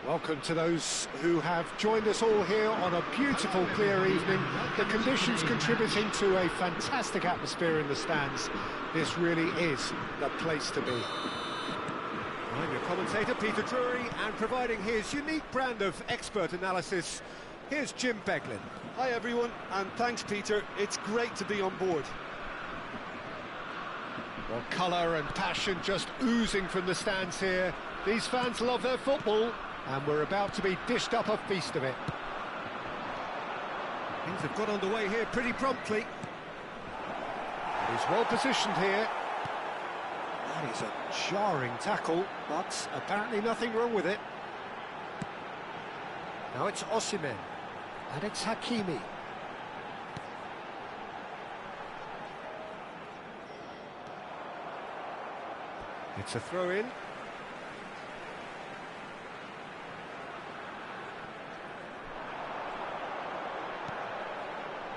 Welcome to those who have joined us all here on a beautiful, clear evening. The conditions contributing to a fantastic atmosphere in the stands. This really is the place to be. I'm your commentator, Peter Drury, and providing his unique brand of expert analysis, here's Jim Beglin. Hi everyone, and thanks Peter, it's great to be on board. Well, colour and passion just oozing from the stands here. These fans love their football, and we're about to be dished up a feast of it. Things have got underway here pretty promptly. He's well positioned here. That is a jarring tackle, but apparently nothing wrong with it. Now it's Osimhen, and it's Hakimi. It's a throw-in.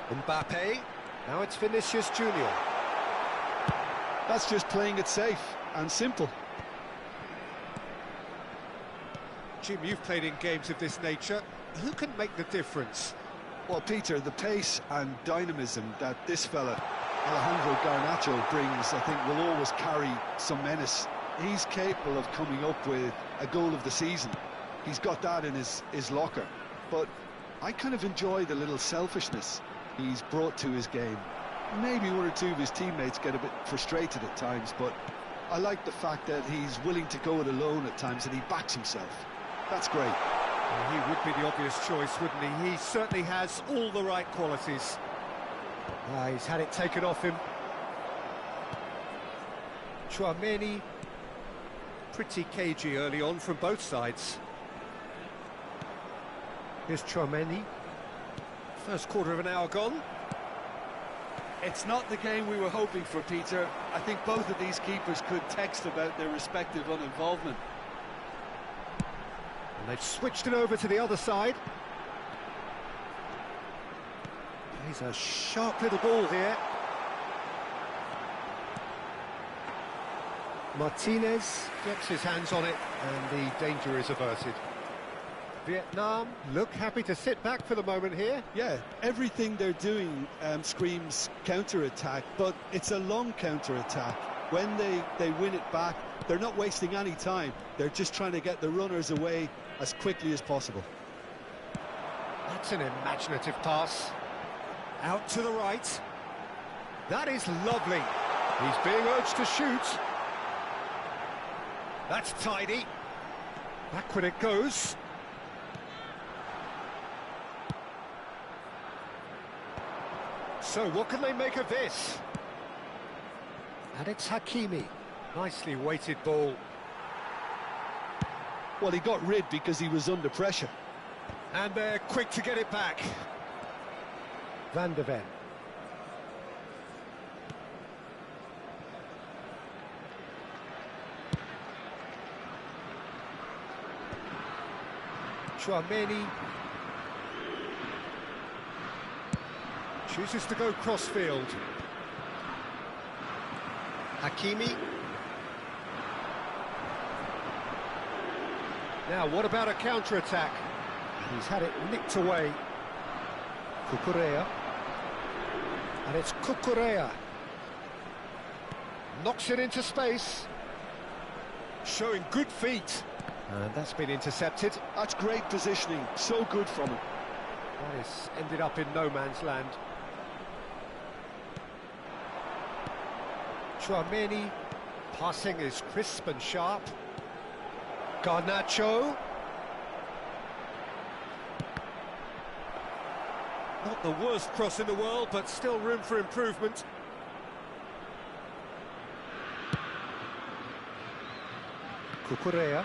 Mbappe, now it's Vinicius Junior. That's just playing it safe and simple. Jim, you've played in games of this nature. Who can make the difference? Well, Peter, the pace and dynamism that this fella, Alejandro Garnacho, brings, I think will always carry some menace. He's capable of coming up with a goal of the season. He's got that in his locker. But I kind of enjoy the little selfishness he's brought to his game. Maybe one or two of his teammates get a bit frustrated at times, but I like the fact that he's willing to go it alone at times and he backs himself. That's great. Well, he would be the obvious choice, wouldn't he? He certainly has all the right qualities. He's had it taken off him. Tchouaméni, pretty cagey early on from both sides. Here's Tchouaméni. First quarter of an hour gone. It's not the game we were hoping for, Peter. I think both of these keepers could text about their respective uninvolvement. And they've switched it over to the other side. He's a sharp little ball here. Martinez gets his hands on it, and the danger is averted. Vietnam look happy to sit back for the moment here. Yeah, everything they're doing screams counter-attack, but it's a long counter-attack. When they win it back, they're not wasting any time. They're just trying to get the runners away as quickly as possible. That's an imaginative pass. Out to the right. That is lovely. He's being urged to shoot. That's tidy. Backward it goes. So what can they make of this? And it's Hakimi. Nicely weighted ball. Well, he got rid because he was under pressure. And they're quick to get it back. Van de Ven. Tchouaméni chooses to go cross-field. Hakimi. Now, what about a counter-attack? He's had it nicked away. Cucurella. And it's Cucurella. Knocks it into space. Showing good feet. And that's been intercepted. That's great positioning, so good from him. That has ended up in no man's land. Tchouaméni, passing is crisp and sharp. Garnacho. Not the worst cross in the world, but still room for improvement. Cucurella.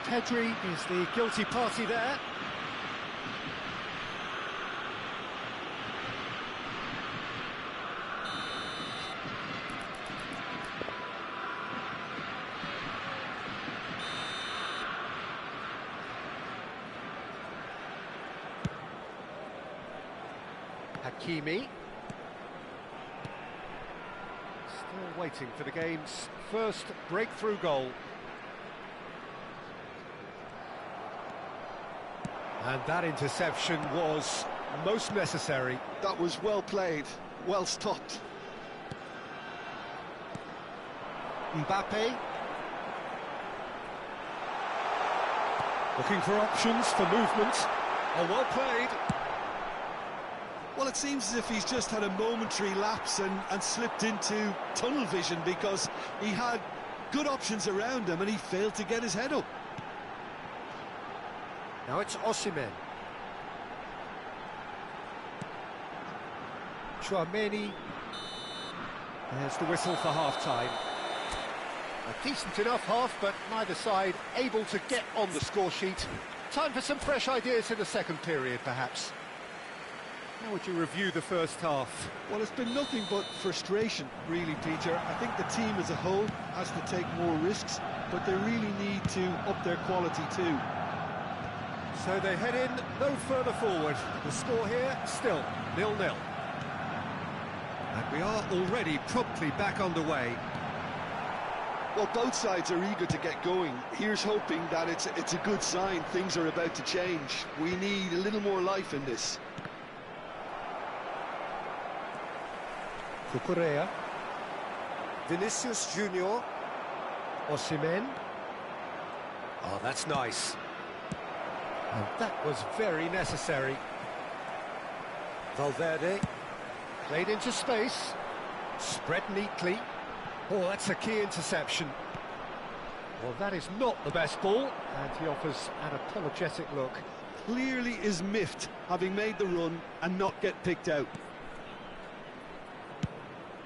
Pedri is the guilty party there. Hakimi. Still waiting for the game's first breakthrough goal. And that interception was most necessary. That was well played, well stopped. Mbappe. Looking for options for movement. Oh, well played. Well, it seems as if he's just had a momentary lapse and slipped into tunnel vision, because he had good options around him and he failed to get his head up. Now it's Osimhen. Chouameni. There's the whistle for half-time. A decent enough half, but neither side able to get on the score sheet. Time for some fresh ideas in the second period, perhaps. How would you review the first half? Well, it's been nothing but frustration, really, Peter. I think the team as a whole has to take more risks, but they really need to up their quality too. So they head in no further forward. The score here, still 0-0. And we are already promptly back underway. Well, both sides are eager to get going. Here's hoping that it's a good sign. Things are about to change. We need a little more life in this. Cucurella. Vinicius Junior. Osimhen. Oh, that's nice. And that was very necessary. Valverde. Played into space. Spread neatly. Oh, that's a key interception. Well, that is not the best ball, and he offers an apologetic look. Clearly is miffed, having made the run and not get picked out.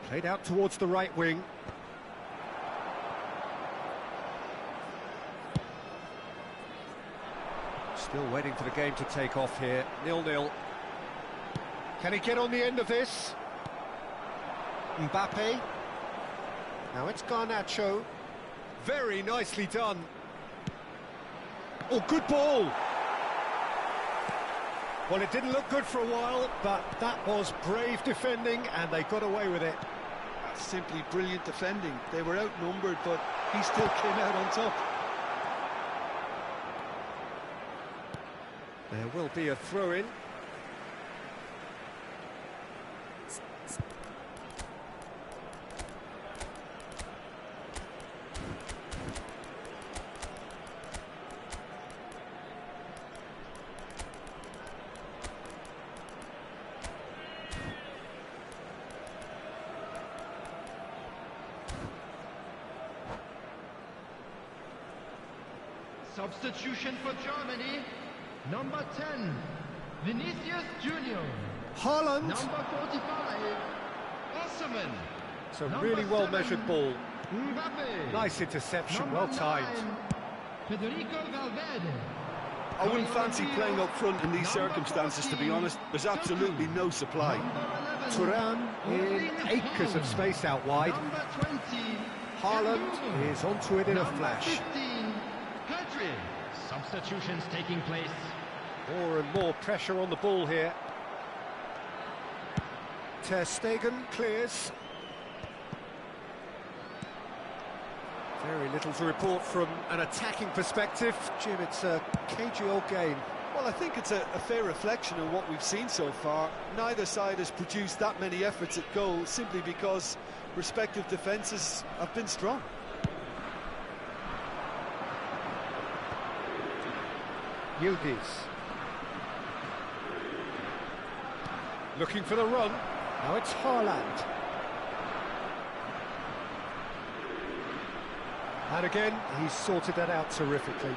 Played out towards the right wing. Still waiting for the game to take off here. 0-0. Can he get on the end of this? Mbappe. Now it's Garnacho. Very nicely done. Oh, good ball. Well, it didn't look good for a while, but that was brave defending, and they got away with it. That's simply brilliant defending. They were outnumbered, but he still came out on top. There will be a throw-in. Substitution for Germany, number 10, Vinicius Junior. Haaland. Number 45, Osimhen. It's a really well-measured ball. Mbappe. Nice interception, Number well timed. 9, Federico Valverde. I wouldn't fancy playing up front in these circumstances, to be honest. There's absolutely no supply. Thuram in acres of space out wide. Number 20, Haaland is onto it in a Number flash. 15, Pedri. Substitutions taking place. More and more pressure on the ball here. Ter Stegen clears. Very little to report from an attacking perspective. Jim, it's a cagey old game. Well, I think it's a fair reflection of what we've seen so far. Neither side has produced that many efforts at goal, simply because respective defences have been strong. Yildiz. Looking for the run. Now it's Haaland. And again, he's sorted that out terrifically.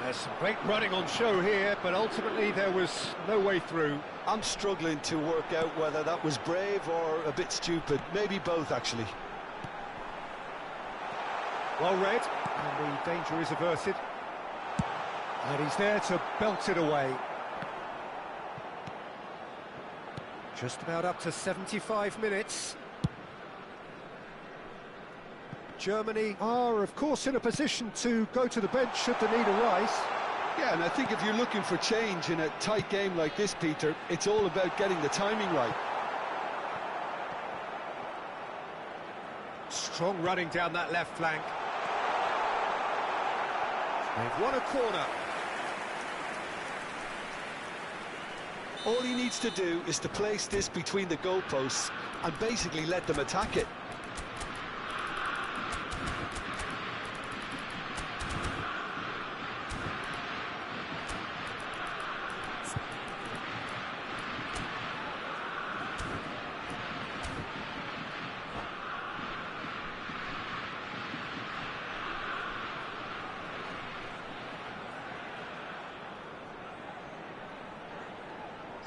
There's some great running on show here, but ultimately there was no way through. I'm struggling to work out whether that was brave or a bit stupid. Maybe both, actually. Well read, and the danger is averted. And he's there to belt it away. Just about up to 75 minutes. Germany are, of course, in a position to go to the bench should the need arise. Yeah, and I think if you're looking for change in a tight game like this, Peter, it's all about getting the timing right. Strong running down that left flank. They've won a corner. All he needs to do is to place this between the goalposts and basically let them attack it.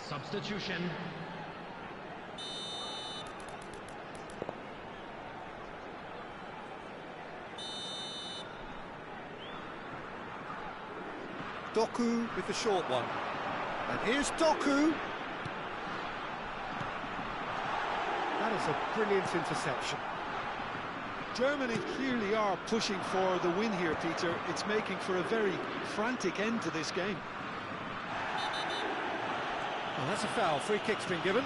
Substitution. Doku with the short one. And here's Doku. That is a brilliant interception. Germany clearly are pushing for the win here, Peter. It's making for a very frantic end to this game. Well, that's a foul. Free kick's been given.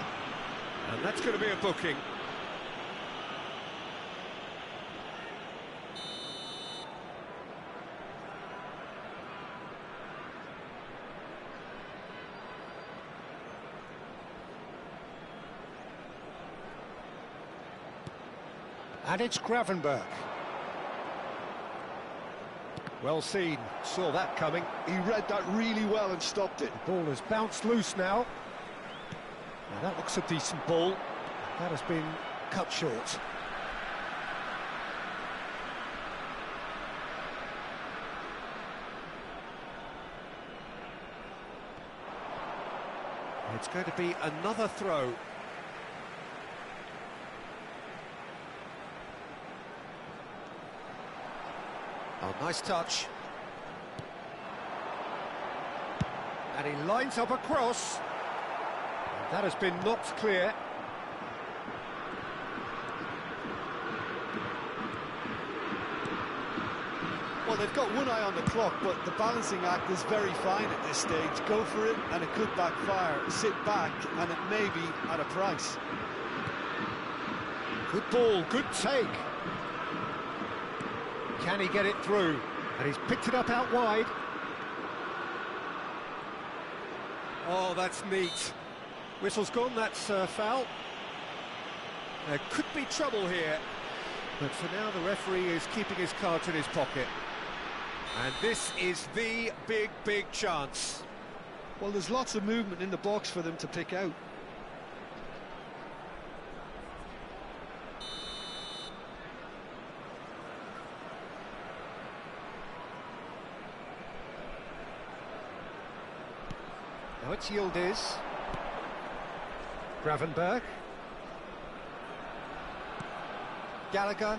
And that's going to be a booking. And it's Gravenberch. Well seen, saw that coming. He read that really well and stopped it. The ball has bounced loose now. Now that looks a decent ball. That has been cut short. It's going to be another throw. Oh, nice touch. And he lines up a cross. And that has been knocked clear. Well, they've got one eye on the clock, but the balancing act is very fine at this stage. Go for it, and it could backfire. Sit back, and it may be at a price. Good ball, good take. Can he get it through? And he's picked it up out wide. Oh, that's neat. Whistle's gone, that's foul. There could be trouble here. But for now, the referee is keeping his cards in his pocket. And this is the big chance. Well, there's lots of movement in the box for them to pick out. Now it's Yildiz. Gravenberch. Gallagher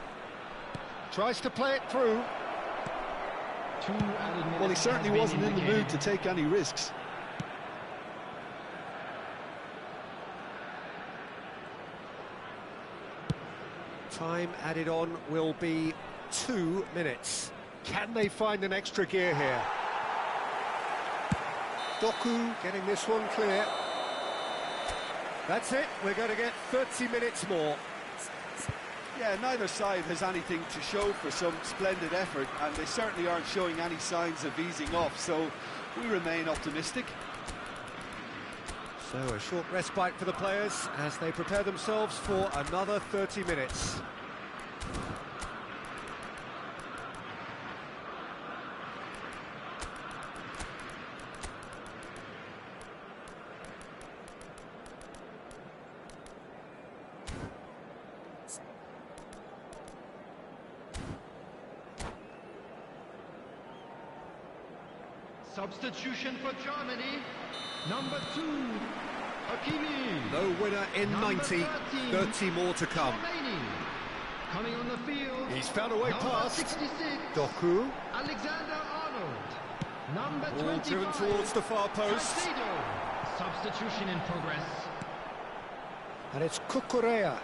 tries to play it through. Well, he certainly wasn't in the mood to take any risks. Time added on will be 2 minutes. Can they find an extra gear here? Doku getting this one clear. That's it, we're going to get 30 minutes more. Yeah, neither side has anything to show for some splendid effort, and they certainly aren't showing any signs of easing off, so we remain optimistic. So a short respite for the players as they prepare themselves for another 30 minutes. Substitution for Germany, number 2, Hakimi. No winner in Number 90, 30 more to come. Romani. Coming on the field, He's found a way number past. 66, Doku. Alexander Arnold. Number Ball 25, driven towards the far post. Caicedo. Substitution in progress. And it's Cucurella.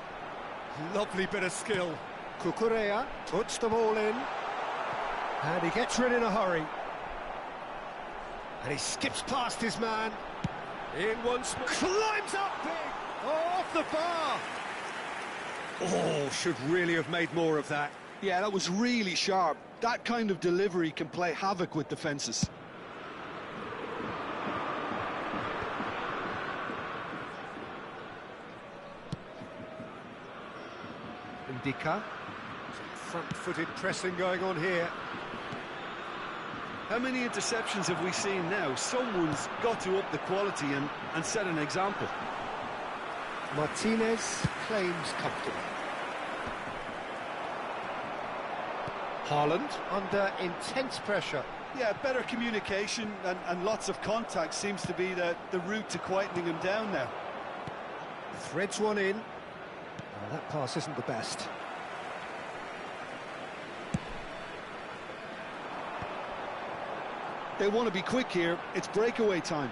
Lovely bit of skill. Cucurella puts the ball in. And he gets rid in a hurry. And he skips past his man. In once more. Climbs up big. Oh, off the bar. Oh, should really have made more of that. Yeah, that was really sharp. That kind of delivery can play havoc with defences. Ndika. Front-footed pressing going on here. How many interceptions have we seen now? Someone's got to up the quality and set an example. Martinez claims comfortable. Haaland under intense pressure. Yeah, better communication and lots of contact seems to be the route to quietening him down now. Threads one in. Well, that pass isn't the best. They want to be quick here. It's breakaway time.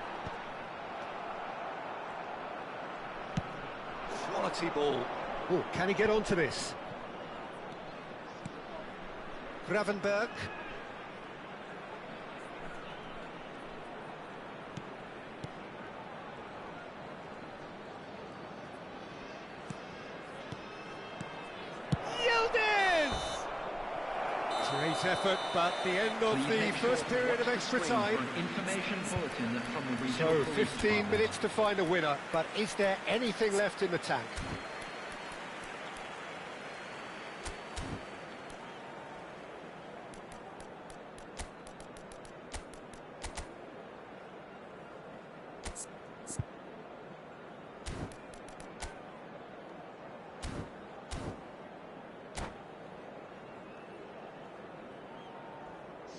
Quality ball. Oh, can he get onto this? Gravenberg. Great effort, but the end of the first period of extra time. So 15 minutes to find a winner, but is there anything left in the tank?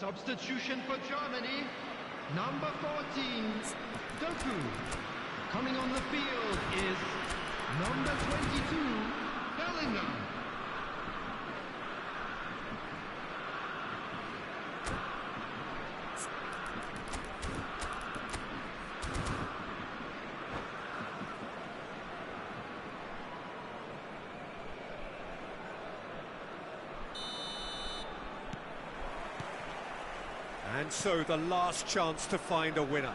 Substitution for Germany, number 14, Doku. Coming on the field is number 22, Bellingham. And so the last chance to find a winner.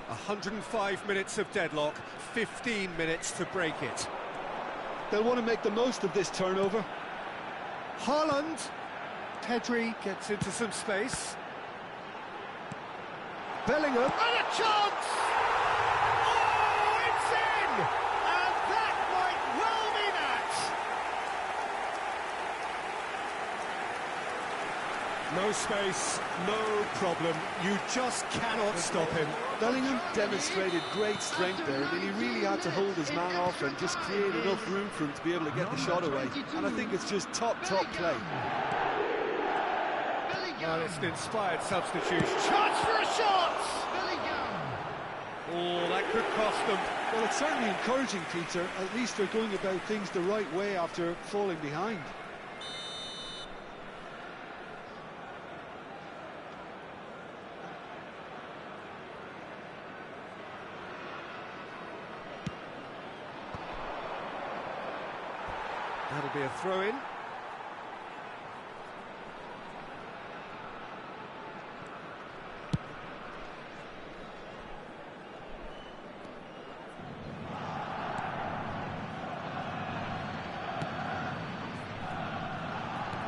105 minutes of deadlock, 15 minutes to break it. They'll want to make the most of this turnover. Haaland. Pedri gets into some space. Bellingham. And a chance! Oh, it's in! And that might well be that! No space, no problem. You just cannot stop him. Bellingham demonstrated great strength there. I mean, he really had to hold his man off and just create enough room for him to be able to get the shot away. And I think it's just top play. Well, it's an inspired substitution. Chance for a shot! Oh, that could cost them. Well, it's certainly encouraging, Peter. At least they're going about things the right way after falling behind. That'll be a throw-in.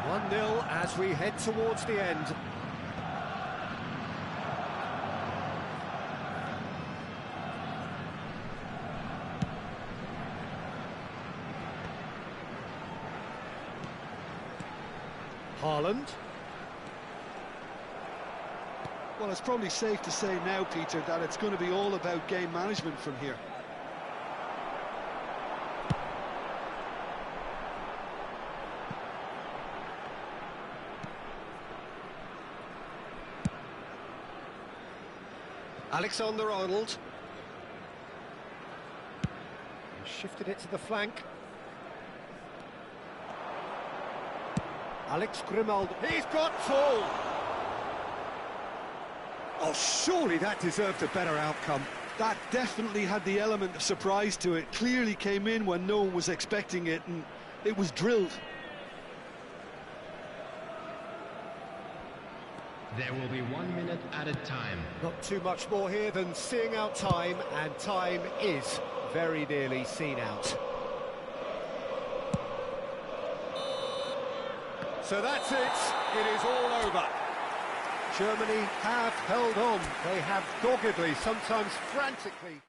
One-nil as we head towards the end. Haaland. Well, it's probably safe to say now, Peter, that it's going to be all about game management from here. Alexander-Arnold. Shifted it to the flank. Alex Grimaldo. He's got full! Oh, surely that deserved a better outcome. That definitely had the element of surprise to it. Clearly came in when no one was expecting it, and it was drilled. There will be 1 minute added time. Not too much more here than seeing out time, and time is very nearly seen out. So that's it. It is all over. Germany have held on. They have doggedly, sometimes frantically.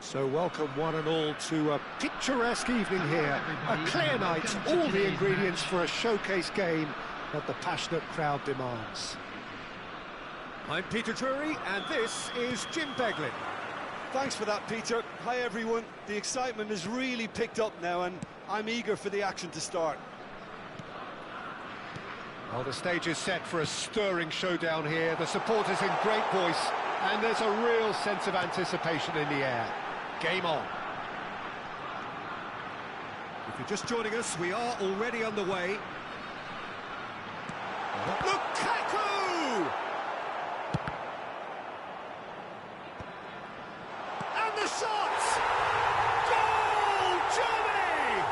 So welcome one and all to a picturesque evening here. A clear night, all the ingredients for a showcase game that the passionate crowd demands. I'm Peter Drury, and this is Jim Beglin. Thanks for that, Peter. Hi, everyone. The excitement has really picked up now, and I'm eager for the action to start. Well, the stage is set for a stirring showdown here. The supporters in great voice, and there's a real sense of anticipation in the air. Game on. If you're just joining us, we are already underway. Lukaku! And the shot! Goal, Germany!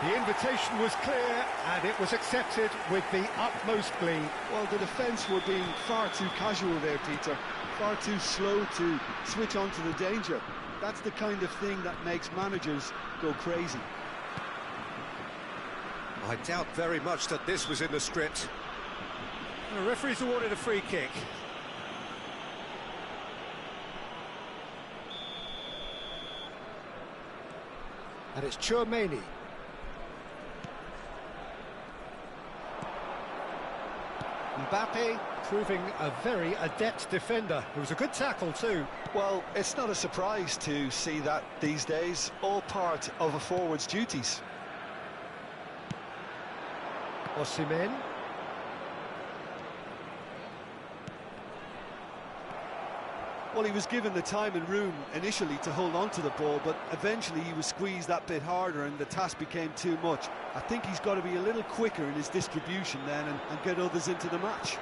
The invitation was clear, and it was accepted with the utmost glee. Well, the defence were being far too casual there, Peter. Far too slow to switch on to the danger. That's the kind of thing that makes managers go crazy. I doubt very much that this was in the script. The referee's awarded a free kick. And it's Chouameni. Mbappe proving a very adept defender. It was a good tackle too. Well, it's not a surprise to see that these days, all part of a forward's duties. Osimhen. Well, he was given the time and room initially to hold on to the ball, but eventually he was squeezed that bit harder and the task became too much. I think he's got to be a little quicker in his distribution then and get others into the match.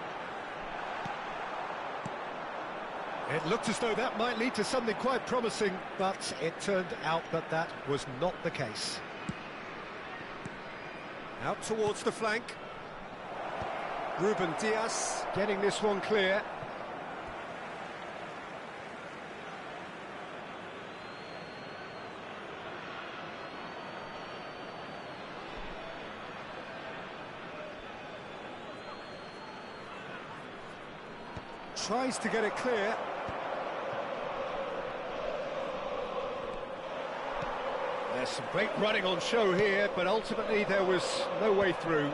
It looked as though that might lead to something quite promising, but it turned out that that was not the case. Out towards the flank. Ruben Dias getting this one clear. Tries to get it clear. There's some great running on show here, but ultimately there was no way through.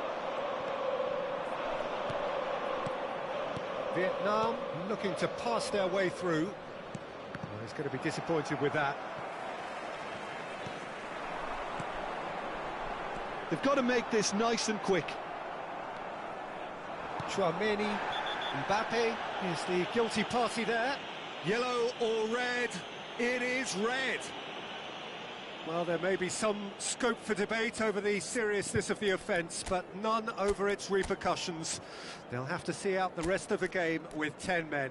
Vietnam looking to pass their way through. Well, he's going to be disappointed with that. They've got to make this nice and quick. Chouameni, Mbappe is the guilty party there. Yellow or red? It is red. Well, there may be some scope for debate over the seriousness of the offence, but none over its repercussions. They'll have to see out the rest of the game with 10 men.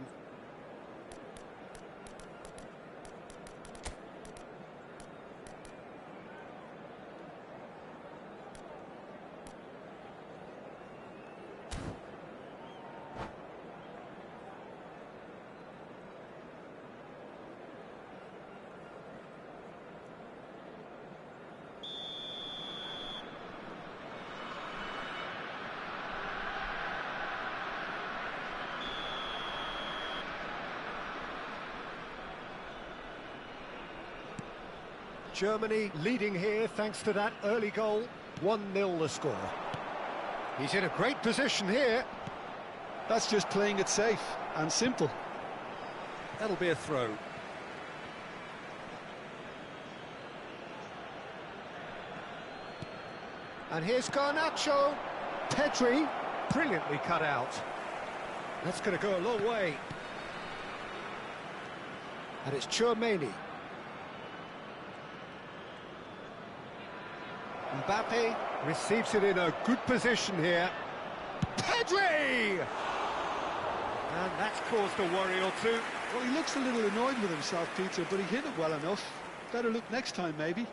Germany leading here thanks to that early goal. 1-0 the score. He's in a great position here. That's just playing it safe and simple. That'll be a throw. And here's Garnacho. Pedri, brilliantly cut out. That's going to go a long way. And it's Chouameni. Mbappe receives it in a good position here. Pedri! And that's caused a worry or two. Well, he looks a little annoyed with himself, Peter, but he hit it well enough. Better look next time, maybe.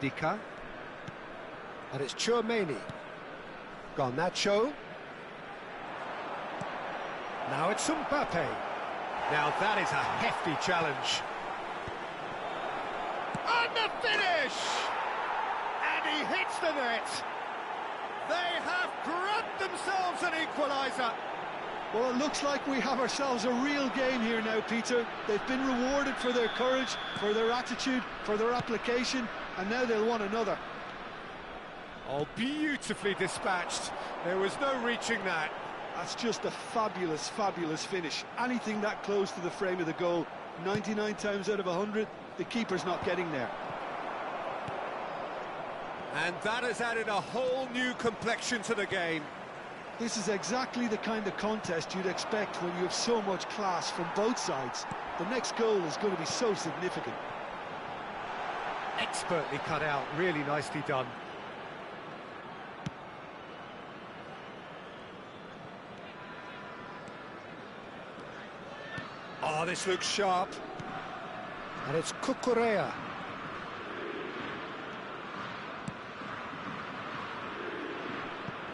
Ndika. And it's Chouameni. Garnacho. Now it's Mbappe. Now that is a hefty challenge. And the finish! And he hits the net. They have grabbed themselves an equaliser. Well, it looks like we have ourselves a real game here now, Peter. They've been rewarded for their courage, for their attitude, for their application, and now they'll want another. Oh, beautifully dispatched. There was no reaching that. That's just a fabulous, fabulous finish. Anything that close to the frame of the goal, 99 times out of 100, the keeper's not getting there. And that has added a whole new complexion to the game. This is exactly the kind of contest you'd expect when you have so much class from both sides. The next goal is going to be so significant. Expertly cut out, really nicely done. Oh, this looks sharp. And it's Cucurella.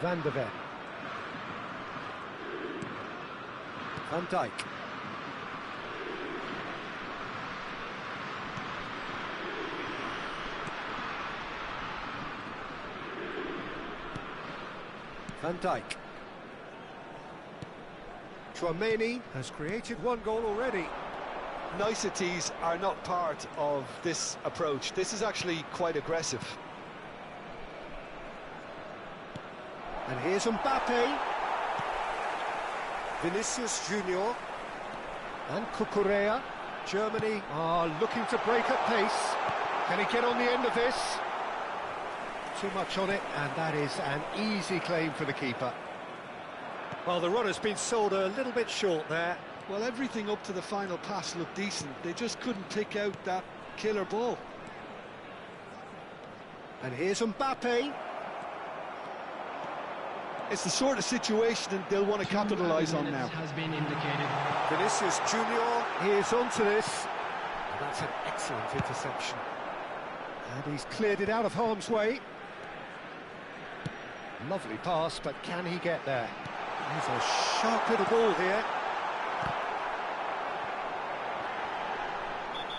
Van de Ven. Van Dijk. Van Dijk. Tchouaméni has created one goal already. Niceties are not part of this approach. This is actually quite aggressive. And here's Mbappe. Vinicius Junior. And Cucurella. Germany are looking to break at pace. Can he get on the end of this? Too much on it, and that is an easy claim for the keeper. Well, the runner's been sold a little bit short there. Well, everything up to the final pass looked decent. They just couldn't pick out that killer ball. And here's Mbappe. It's the sort of situation that they'll want to capitalise on now. Has been indicated. Vinicius Junior, he is onto this. And that's an excellent interception. And he's cleared it out of harm's way. Lovely pass, but can he get there? There's a sharp little ball here.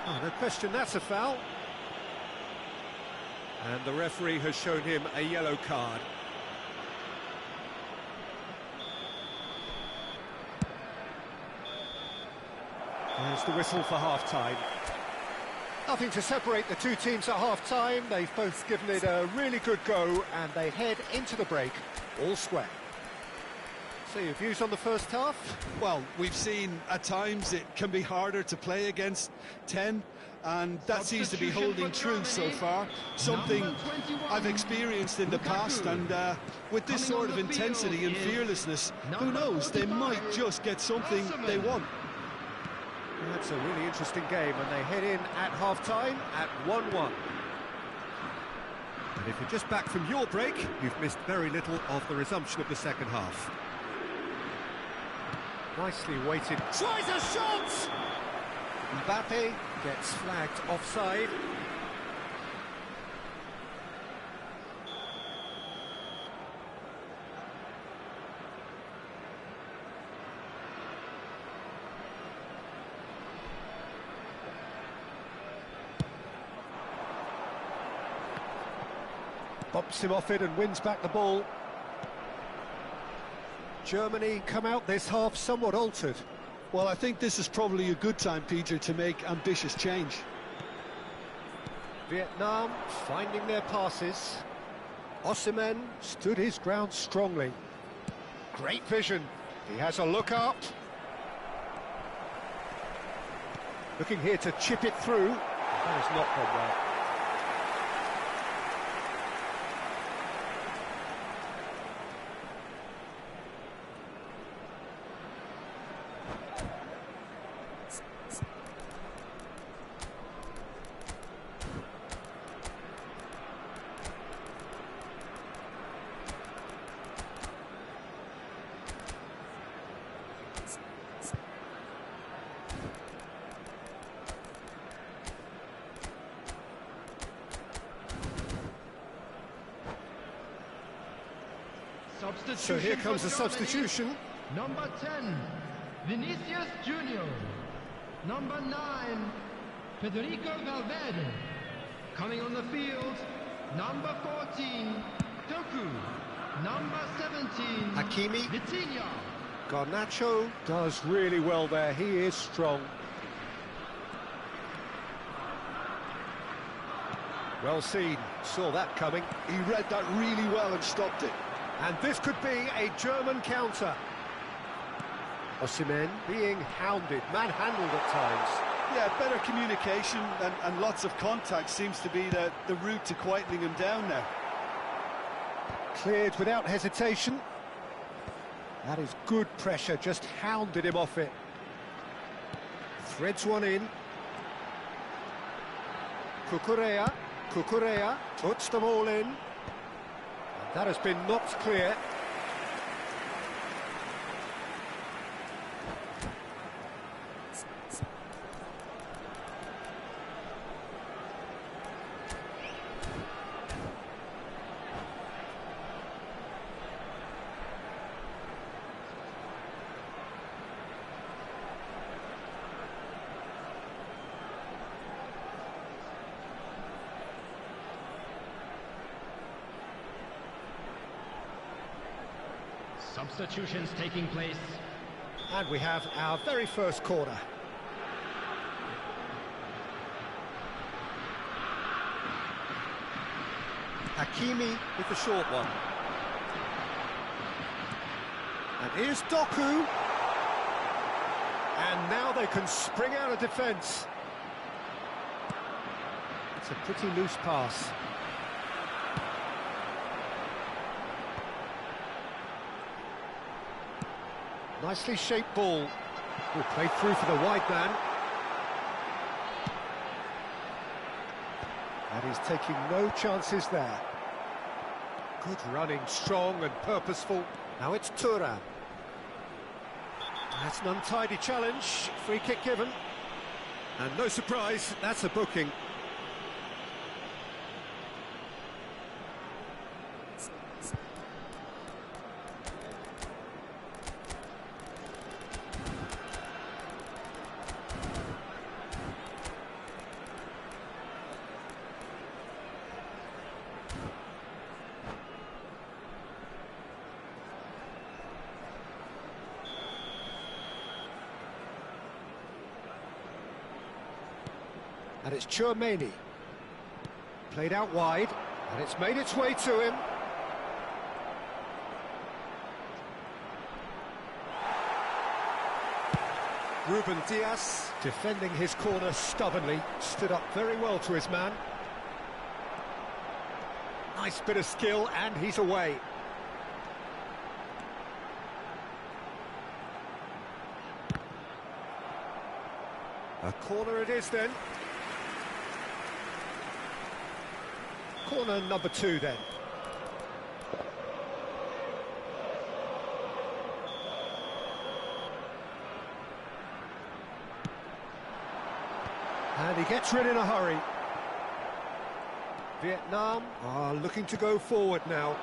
Oh, no question, that's a foul. And the referee has shown him a yellow card. There's the whistle for half-time. Nothing to separate the two teams at half-time. They've both given it a really good go, and they head into the break all square. So your views on the first half? Well, we've seen at times it can be harder to play against 10, and that seems to be holding true so far. Something I've experienced in the past, and with this sort of intensity and fearlessness, who knows, they might just get something they want. That's a really interesting game, and they head in at half-time at 1-1. And if you're just back from your break, you've missed very little of the resumption of the second half. Nicely weighted. Tries a shot! Mbappe gets flagged offside. Bumps him off it and wins back the ball. Germany come out this half somewhat altered. Well, I think this is probably a good time, Peter, to make ambitious change. Vietnam finding their passes. Osimhen stood his ground strongly. Great vision. He has a look up. Looking here to chip it through. That has not gone well. Substitution. So here comes for the Germany. substitution. Number 10, Vinicius Junior. number 9, Federico Valverde. Coming on the field, number 14, Doku. Number 17, Hakimi. Vitinha. Garnacho does really well there. He is strong. Well seen. Saw that coming. He read that really well and stopped it. And this could be a German counter. Osimhen being hounded, manhandled at times. Yeah, better communication and lots of contact seems to be the route to quietening him down now. Cleared without hesitation. That is good pressure, just hounded him off it. Threads one in. Cucurella puts them all in. And that has been knocked clear. Substitutions taking place. And we have our very first corner. Hakimi with the short one. And here's Doku. And now they can spring out of defence. It's a pretty loose pass. Nicely shaped ball. Will play through for the wide man. And he's taking no chances there. Good running, strong and purposeful. Now it's Thuram. That's an untidy challenge. Free kick given. And no surprise, that's a booking. And it's Tchouaméni. Played out wide, and it's made its way to him. Ruben Dias, defending his corner stubbornly, stood up very well to his man. Nice bit of skill, and he's away. A corner it is then. Corner number 2 then. And he gets rid in a hurry. Vietnam are looking to go forward now.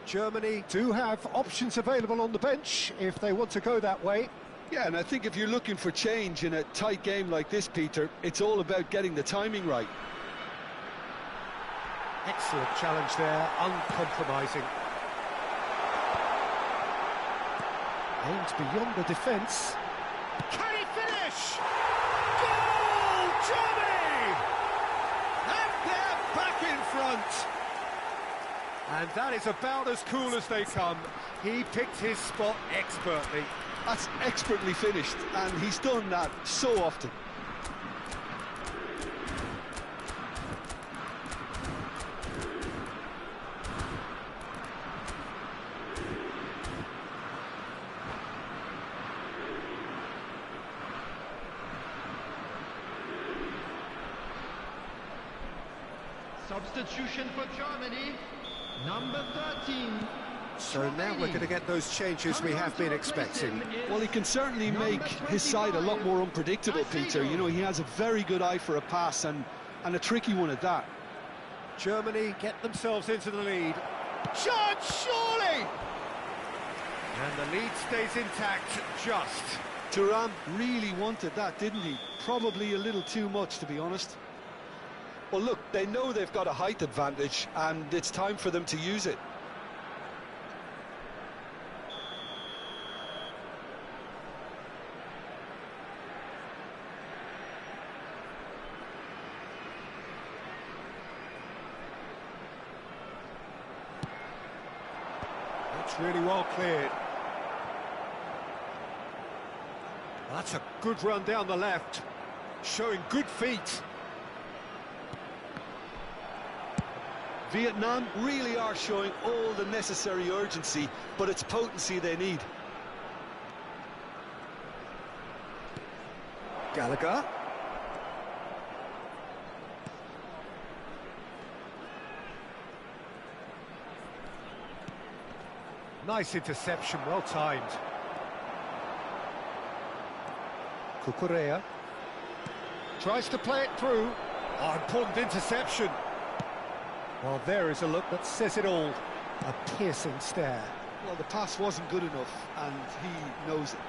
Germany do have options available on the bench if they want to go that way. Yeah, and I think if you're looking for change in a tight game like this, Peter, it's all about getting the timing right. Excellent challenge there, uncompromising. Aimed beyond the defence. Can he finish? Goal, Germany! And they're back in front. And that is about as cool as they come. He picked his spot expertly. That's expertly finished, and he's done that so often. Substitution for Germany, number 13. So now we're going to get those changes we have been expecting. Well, he can certainly make his side a lot more unpredictable, Peter. You know, he has a very good eye for a pass and a tricky one at that. Germany get themselves into the lead. Chance, surely! And the lead stays intact, just. Thuram really wanted that, didn't he? Probably a little too much, to be honest. Well, look, they know they've got a height advantage, and it's time for them to use it. It's really well cleared. That's a good run down the left, showing good feet. Vietnam really are showing all the necessary urgency, but it's potency they need. Gallagher. Nice interception, well timed. Cucurella tries to play it through. Oh, important interception. Well, there is a look that says it all. A piercing stare. Well, the pass wasn't good enough, and he knows it.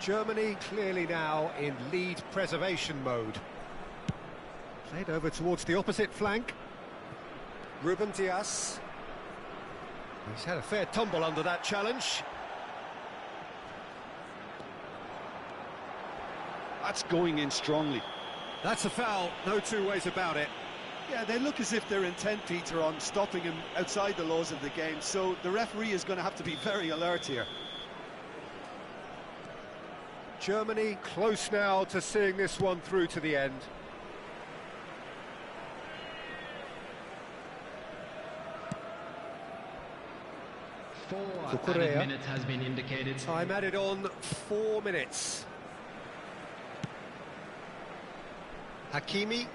Germany clearly now in lead preservation mode. Played over towards the opposite flank. Ruben Dias. He's had a fair tumble under that challenge. That's going in strongly. That's a foul, no two ways about it. Yeah, they look as if they're intent, Peter, on stopping him outside the laws of the game, so the referee is going to have to be very alert here. Germany close now to seeing this one through to the end. Four added minutes has been indicated. Time added on 4 minutes. Hakimi.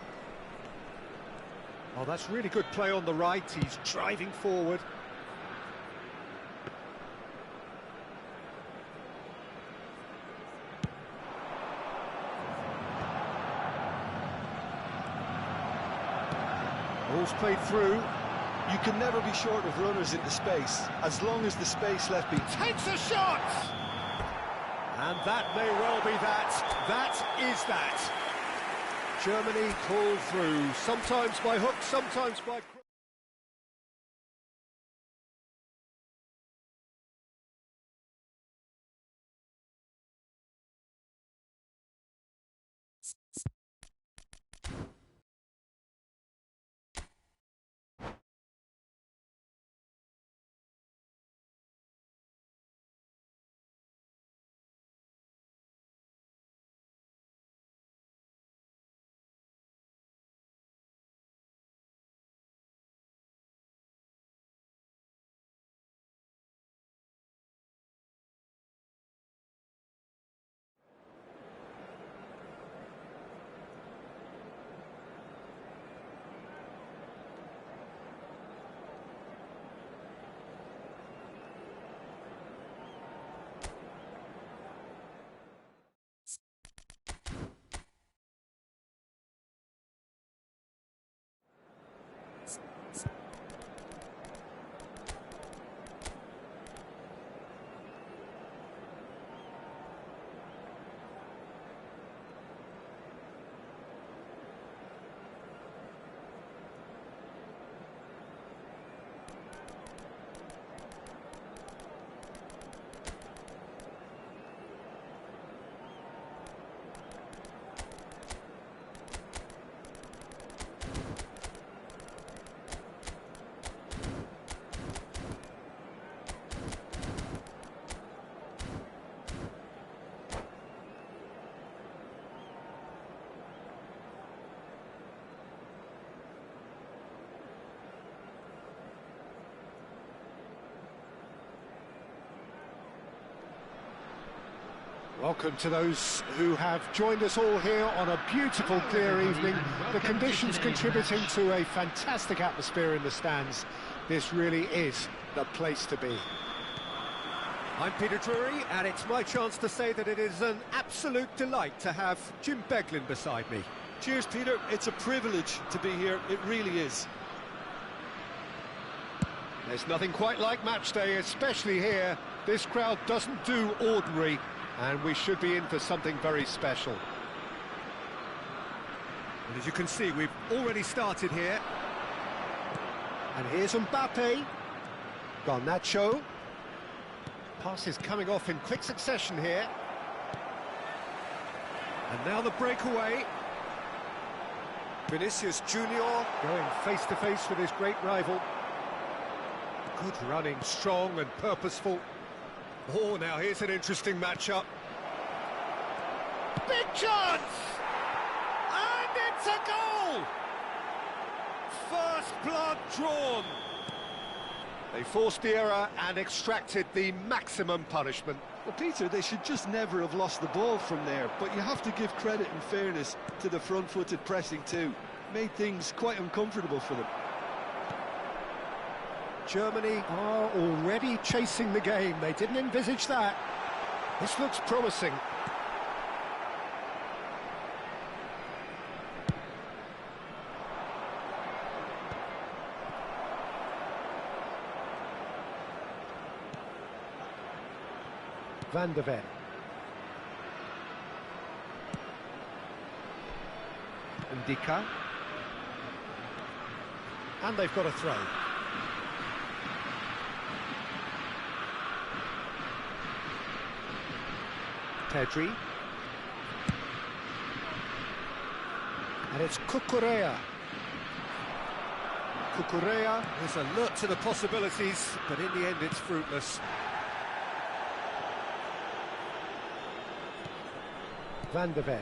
Oh, that's really good play on the right. He's driving forward. Ball's played through. You can never be short of runners into space, as long as the space left be... Takes a shot! And that may well be that. That is that. Germany pulled through, sometimes by hook, sometimes by crook. Welcome to those who have joined us all here on a beautiful, clear evening. The conditions contributing to a fantastic atmosphere in the stands. This really is the place to be. I'm Peter Drury, and it's my chance to say that it is an absolute delight to have Jim Beglin beside me. Cheers, Peter. It's a privilege to be here. It really is. There's nothing quite like match day, especially here. This crowd doesn't do ordinary, and we should be in for something very special. And as you can see, we've already started here. And here's Mbappe. Garnacho. Passes coming off in quick succession here. And now the breakaway. Vinicius Junior going face-to-face with his great rival. Good running, strong and purposeful. Oh, now here's an interesting matchup. Big chance! And it's a goal! First blood drawn. They forced the error and extracted the maximum punishment. Well, Peter, they should just never have lost the ball from there, but you have to give credit and fairness to the front-footed pressing too. Made things quite uncomfortable for them. Germany are already chasing the game. They didn't envisage that. This looks promising. Van der Ven. Ndika. And they've got a throw. Pedri. And it's Cucurella. Cucurella is alert to the possibilities, but in the end it's fruitless. Van der Ven.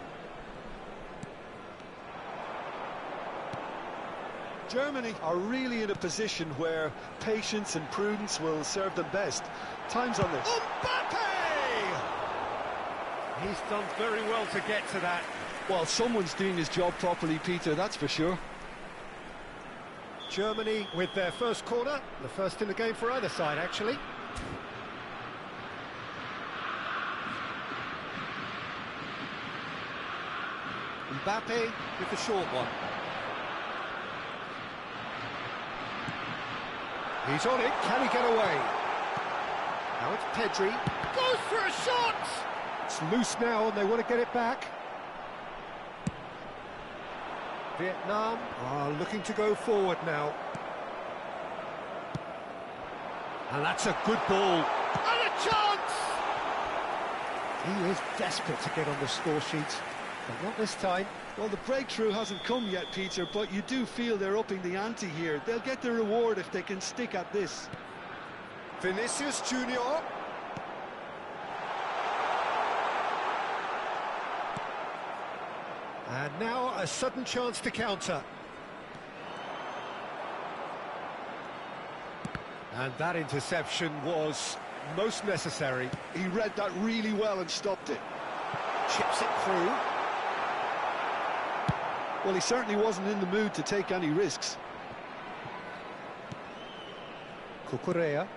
Germany are really in a position where patience and prudence will serve them best. Time's on this. Mbappe! He's done very well to get to that. Well, someone's doing his job properly, Peter, that's for sure. Germany with their first corner, the first in the game for either side, actually. Mbappe with the short one. He's on it, can he get away? Now it's Pedri, goes for a shot! It's loose now and they want to get it back. Vietnam are looking to go forward now. And that's a good ball. And a chance! He is desperate to get on the score sheet, but not this time. Well, the breakthrough hasn't come yet, Peter, but you do feel they're upping the ante here. They'll get the reward if they can stick at this. Vinicius Junior. And now a sudden chance to counter. And that interception was most necessary. He read that really well and stopped it. Chips it through. Well, he certainly wasn't in the mood to take any risks. Cucurella.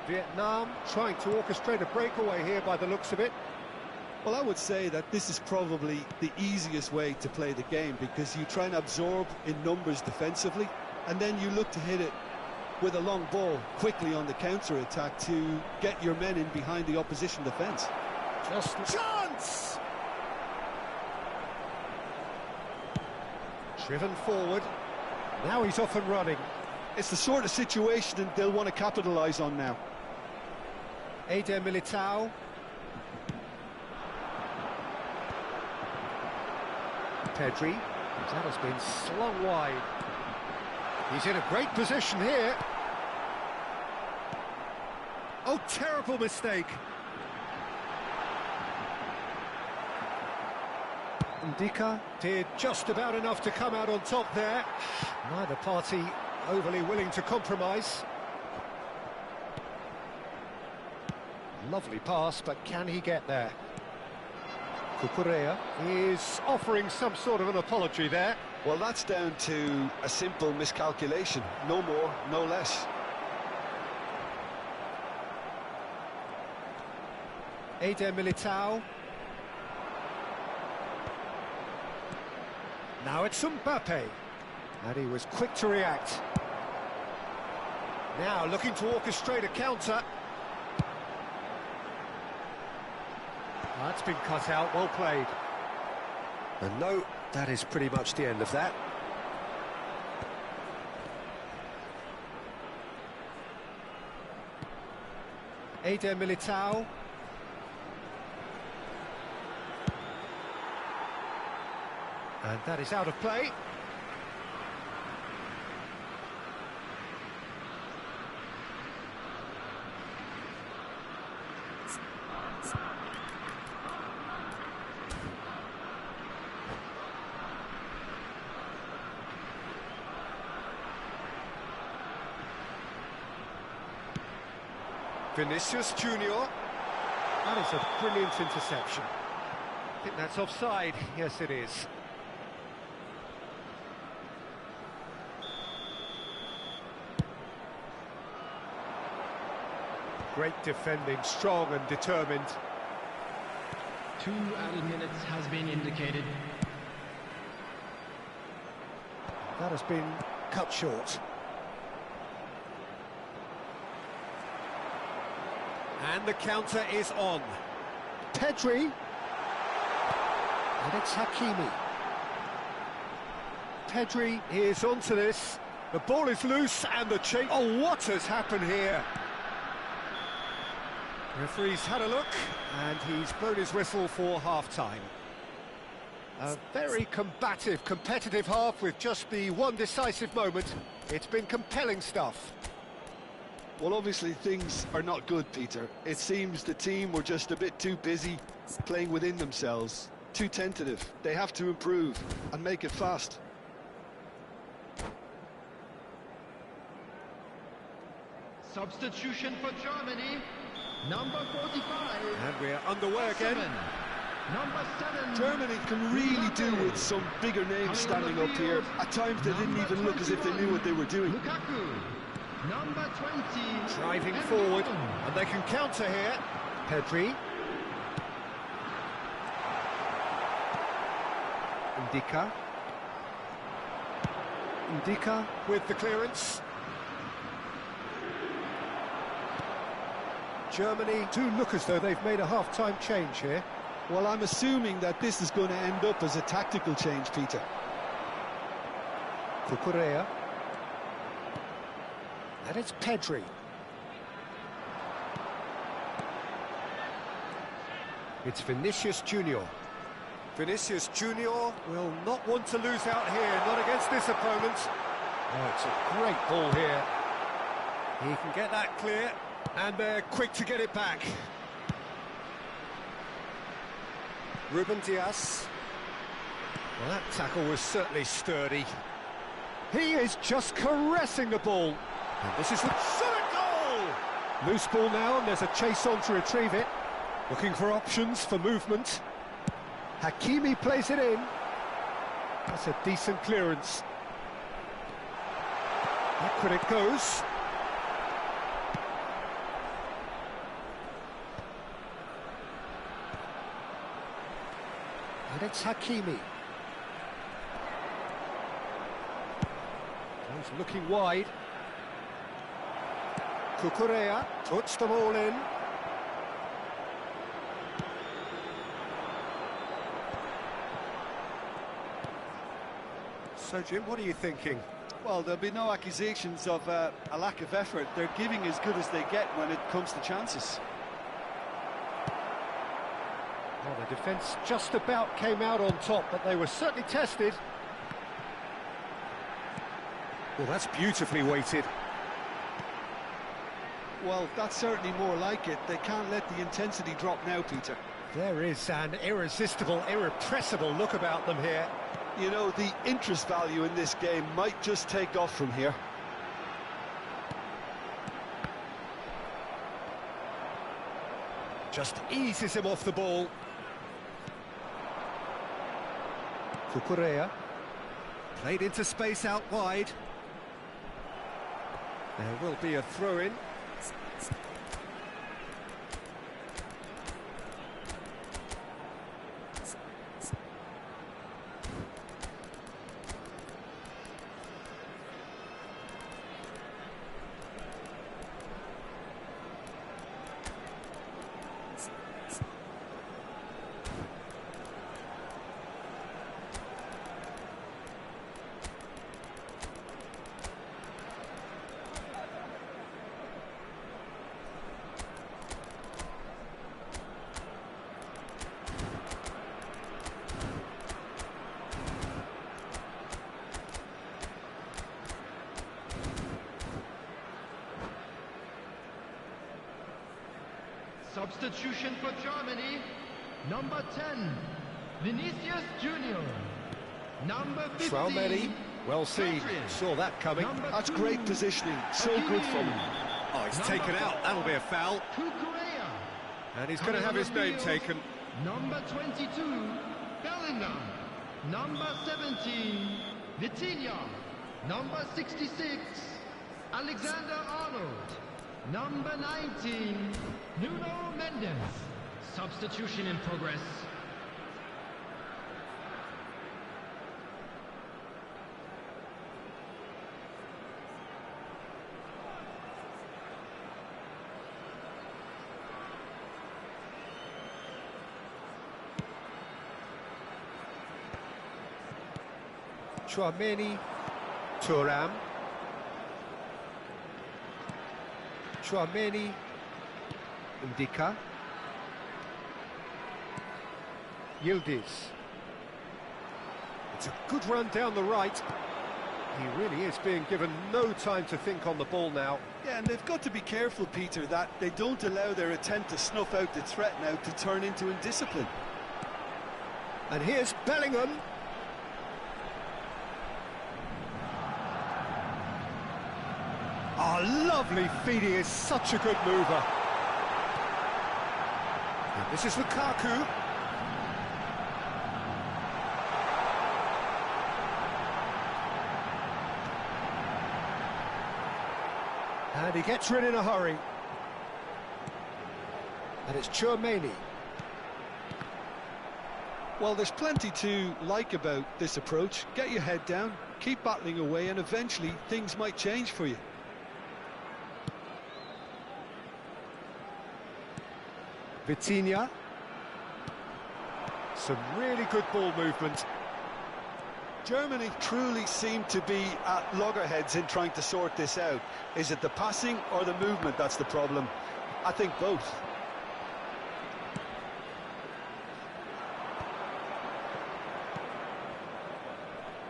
Vietnam trying to orchestrate a breakaway here by the looks of it. Well, I would say that this is probably the easiest way to play the game, because you try and absorb in numbers defensively, and then you look to hit it with a long ball quickly on the counter-attack to get your men in behind the opposition defence. Just chance! Driven forward. Now he's off and running. It's the sort of situation they'll want to capitalise on now. Eder Militao. Pedri. That has been slung wide. He's in a great position here. Oh, terrible mistake. Ndika did just about enough to come out on top there. Neither party overly willing to compromise. Lovely pass, but can he get there? Cucurella is offering some sort of an apology there. Well, that's down to a simple miscalculation. No more, no less. Eder Militao. Now it's Mbappe. And he was quick to react. Now looking to orchestrate a counter. That's been cut out, well played. And no, that is pretty much the end of that. Eder Militao. And that is out of play. Vinicius Junior. That is a brilliant interception. I think that's offside. Yes, it is. Great defending, strong and determined. 2 added minutes has been indicated. That has been cut short. And the counter is on. Pedri. And it's Hakimi. Pedri is onto this. The ball is loose and the change. Oh, what has happened here? Referee's had a look and he's blown his whistle for half-time. A very combative, competitive half with just the one decisive moment. It's been compelling stuff. Well, obviously things are not good, Peter. It seems the team were just a bit too busy playing within themselves, too tentative. They have to improve and make it fast. Substitution for Germany, number 45. And we're underway again. Number 7. Germany can really do with some bigger names standing up here. At times they didn't even look as if they knew what they were doing. Lukaku, number 20. Driving forward, and they can counter here. Pedri. Ndika with the clearance. Germany do look as though they've made a half-time change here. Well, I'm assuming that this is going to end up as a tactical change, Peter. Cucurella. And it's Pedri. It's Vinicius Junior. Vinicius Junior will not want to lose out here, not against this opponent. Oh, it's a great ball here. He can get that clear, and they're quick to get it back. Ruben Dias. Well, that tackle was certainly sturdy. He is just caressing the ball. And this is the third goal! Loose ball now, and there's a chase on to retrieve it. Looking for options for movement. Hakimi plays it in. That's a decent clearance. Backward it goes. And it's Hakimi. He's looking wide. Cucurella puts them all in. So, Jim, what are you thinking? Well, there'll be no accusations of a lack of effort. They're giving as good as they get when it comes to chances. Well, the defence just about came out on top, but they were certainly tested. Well, that's beautifully weighted. Well, that's certainly more like it. They can't let the intensity drop now, Peter. There is an irresistible, irrepressible look about them here. You know, the interest value in this game might just take off from here. Just eases him off the ball. Cucurella. Played into space out wide. There will be a throw-in. Substitution for Germany, number 10, Vinicius Junior. Number 15, Traoré, well seen, Patrick. saw that coming. That's great positioning, so good from him. Oh, he's taken out, that'll be a foul. Kukurea. And he's going to have his name taken. Number 22, Bellingham. Number 17, Vitinha. Number 66, Alexander-Arnold. Number 19, Nuno Mendes. Substitution in progress. Chouameni, Thuram. Chouameni, Ndika. Yildiz. It's a good run down the right. He really is being given no time to think on the ball now. Yeah, and they've got to be careful, Peter, that they don't allow their attempt to snuff out the threat now to turn into indiscipline. And here's Bellingham. Oh, lovely feed, he is such a good mover. And this is Lukaku. And he gets rid in a hurry. And it's Chouameni. Well, there's plenty to like about this approach. Get your head down, keep battling away, and eventually things might change for you. Vitinha. Some really good ball movement. Germany truly seem to be at loggerheads in trying to sort this out. Is it the passing or the movement that's the problem? I think both.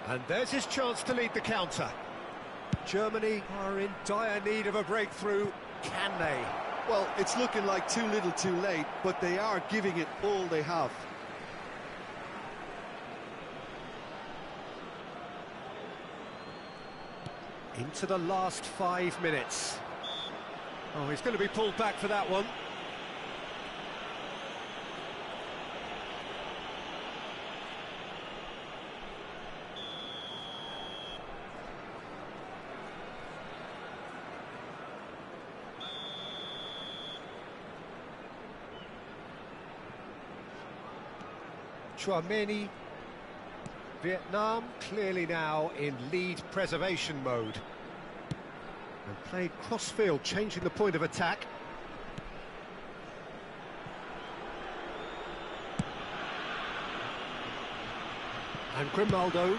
And there's his chance to lead the counter. Germany are in dire need of a breakthrough. Can they? Well, it's looking like too little too late, but they are giving it all they have. Into the last 5 minutes. Oh, he's going to be pulled back for that one. Chouameni. Vietnam clearly now in lead preservation mode. And played cross-field, changing the point of attack. And Grimaldo.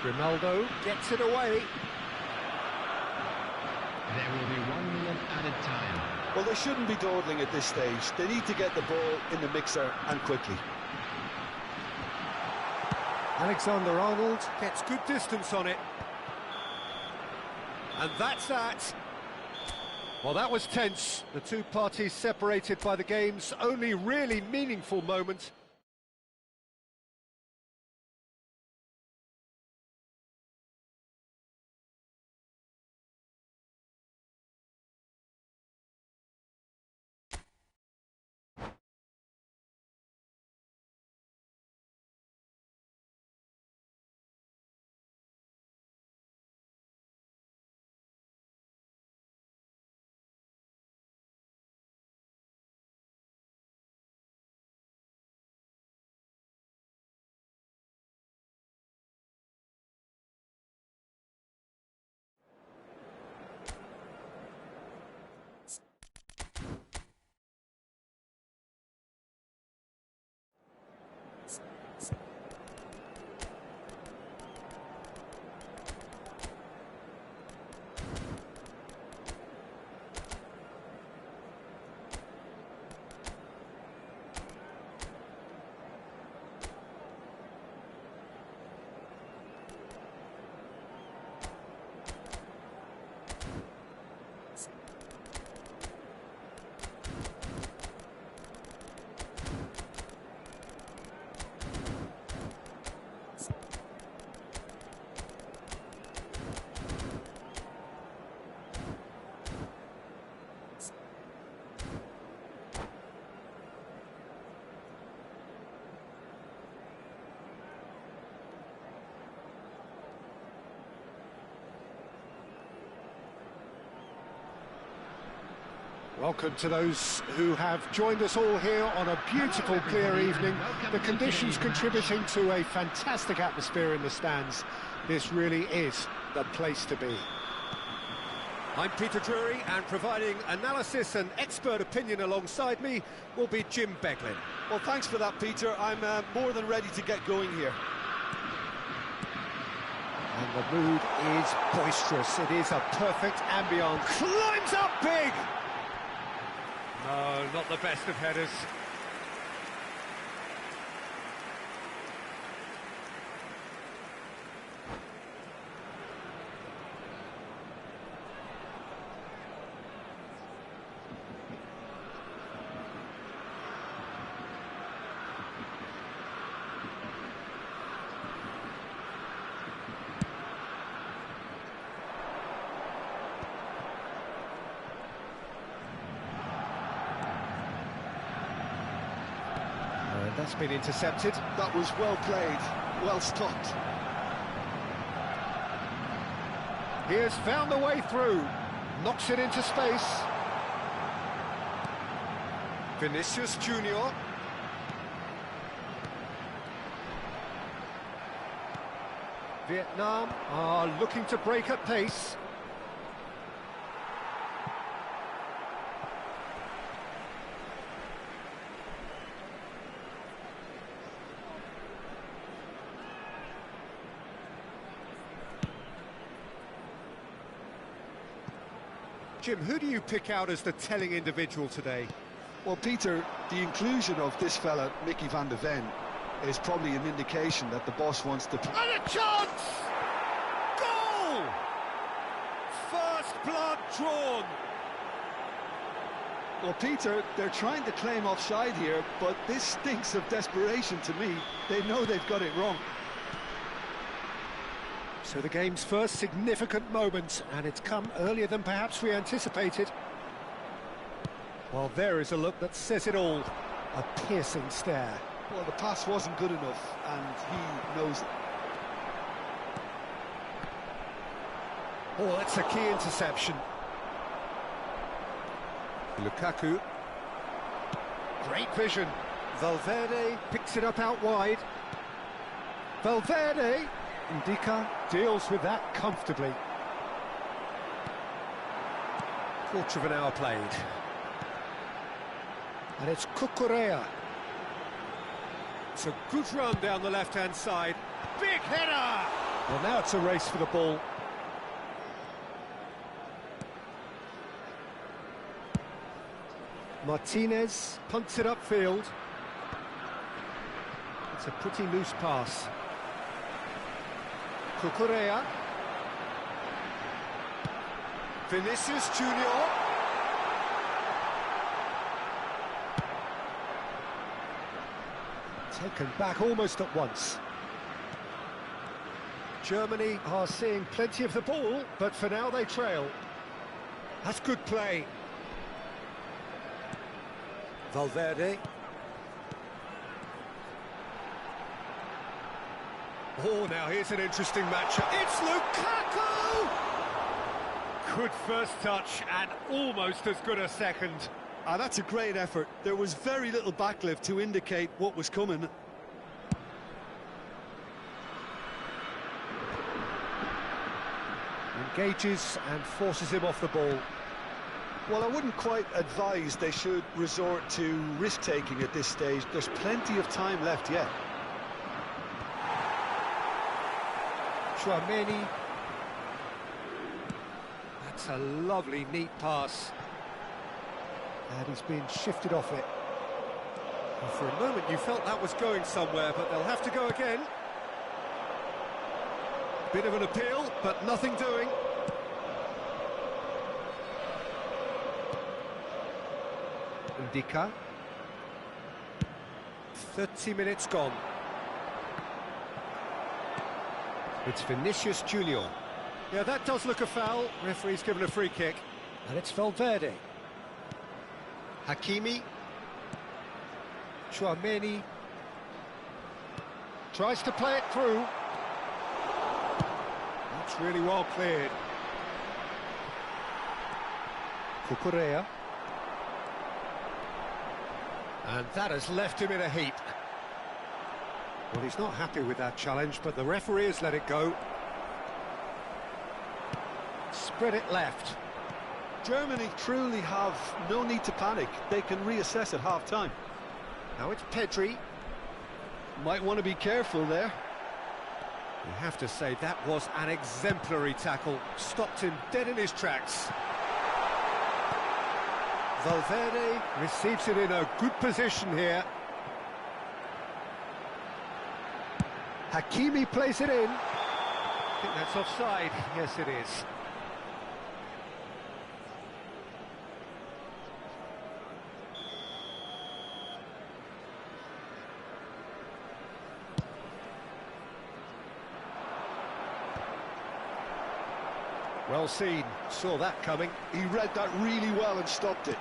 Grimaldo gets it away. There will be 1 minute added time. Well, they shouldn't be dawdling at this stage. They need to get the ball in the mixer and quickly. Alexander-Arnold gets good distance on it. And that's that. Well, that was tense. The two parties separated by the game's only really meaningful moment. Welcome to those who have joined us all here on a beautiful, clear evening. The conditions contributing to a fantastic atmosphere in the stands. This really is the place to be. I'm Peter Drury, and providing analysis and expert opinion alongside me will be Jim Beglin. Well, thanks for that, Peter. I'm more than ready to get going here. And the mood is boisterous. It is a perfect ambience. Climbs up big! No, not the best of headers. That's been intercepted. That was well played, well stopped. He has found the way through. Knocks it into space. Vinicius Junior. Vietnam are looking to break at pace. Jim, who do you pick out as the telling individual today? Well, Peter, the inclusion of this fella, Mickey van der Ven, is probably an indication that the boss wants to... And a chance! Goal! First blood drawn. Well, Peter, they're trying to claim offside here, but this stinks of desperation to me. They know they've got it wrong. So the game's first significant moment, and it's come earlier than perhaps we anticipated. Well, there is a look that says it all. A piercing stare. Well, the pass wasn't good enough, and he knows it. Oh, that's a key interception. Lukaku. Great vision. Valverde picks it up out wide. Valverde. Ndika deals with that comfortably. Quarter of an hour played. And it's Cucurella. It's a good run down the left-hand side. Big header! Well, now it's a race for the ball. Martinez punts it upfield. It's a pretty loose pass. Cucurella. Vinicius Junior. Taken back almost at once. Germany are seeing plenty of the ball, but for now they trail. That's good play. Valverde. Oh, now here's an interesting matchup. It's Lukaku! Good first touch and almost as good a second. That's a great effort. There was very little backlift to indicate what was coming. Engages and forces him off the ball. Well, I wouldn't quite advise they should resort to risk-taking at this stage. There's plenty of time left yet. Chouameni. That's a lovely, neat pass. And he's been shifted off it. Well, for a moment you felt that was going somewhere, but they'll have to go again. Bit of an appeal, but nothing doing. Ndika. 30 minutes gone. It's Vinicius Junior. Yeah, that does look a foul. Referee's given a free kick. And it's Valverde. Hakimi. Chouameni. Tries to play it through. That's really well cleared. Cucurella. And that has left him in a heap. Well, he's not happy with that challenge, but the referee has let it go. Spread it left. Germany truly have no need to panic. They can reassess at half-time. Now it's Pedri. Might want to be careful there. You have to say that was an exemplary tackle. Stopped him dead in his tracks. Valverde receives it in a good position here. Hakimi plays it in. I think that's offside. Yes, it is. Well seen, saw that coming. He read that really well and stopped it.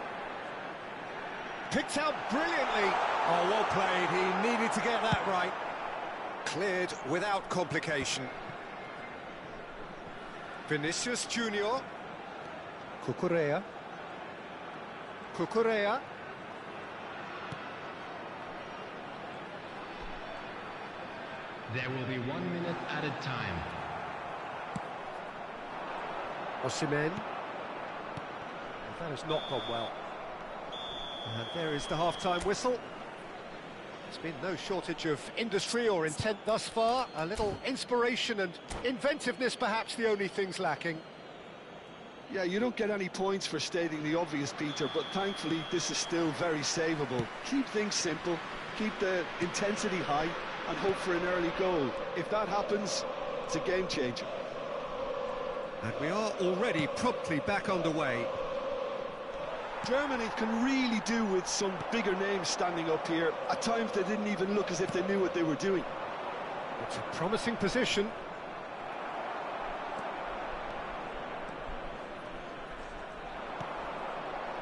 Picked out brilliantly. Oh, well played, he needed to get that right. Cleared without complication. Vinicius Junior. Cucurella. Cucurella. There will be 1 minute added time. Osimhen. That has not gone well. And there is the half-time whistle. There's been no shortage of industry or intent thus far. A little inspiration and inventiveness, perhaps the only things lacking. Yeah, you don't get any points for stating the obvious, Peter, but thankfully this is still very savable. Keep things simple, keep the intensity high, and hope for an early goal. If that happens, it's a game changer. And we are already promptly back underway. Germany can really do with some bigger names standing up here. At times they didn't even look as if they knew what they were doing. It's a promising position.